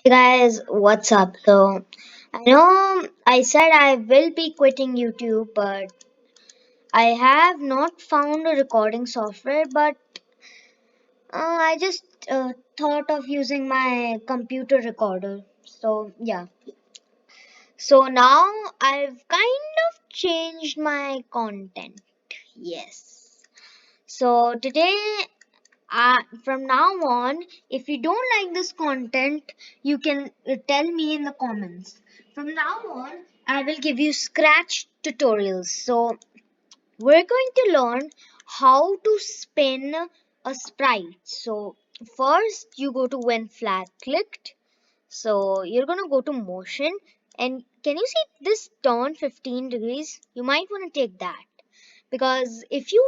Hey guys, what's up? So, I know I said I will be quitting YouTube, but I have not found a recording software. But I just thought of using my computer recorder. So, yeah. So now I've kind of changed my content. Yes. So today from now on, if you don't like this content, you can tell me in the comments. From now on, I will give you scratch tutorials. So, we're going to learn how to spin a sprite. So, first, you go to when flag clicked. So, you're going to go to motion. And can you see this turn 15 degrees? You might want to take that because if you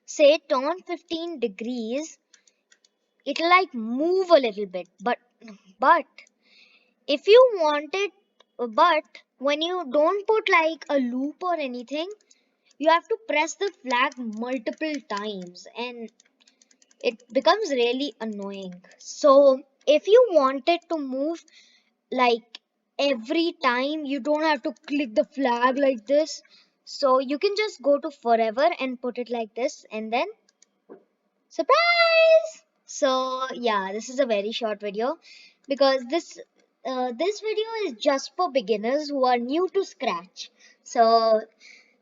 say turn 15 degrees, it'll like move a little bit, but if you want it, but when you don't put like a loop or anything, you have to press the flag multiple times and it becomes really annoying. So if you want it to move like every time, you don't have to click the flag like this. So you can just go to forever and put it like this, and then surprise. So yeah, this is a very short video because this video is just for beginners who are new to scratch. So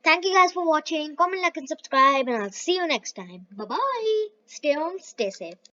thank you guys for watching. Comment, like, and subscribe, and I'll see you next time. Bye bye. Stay home, stay safe.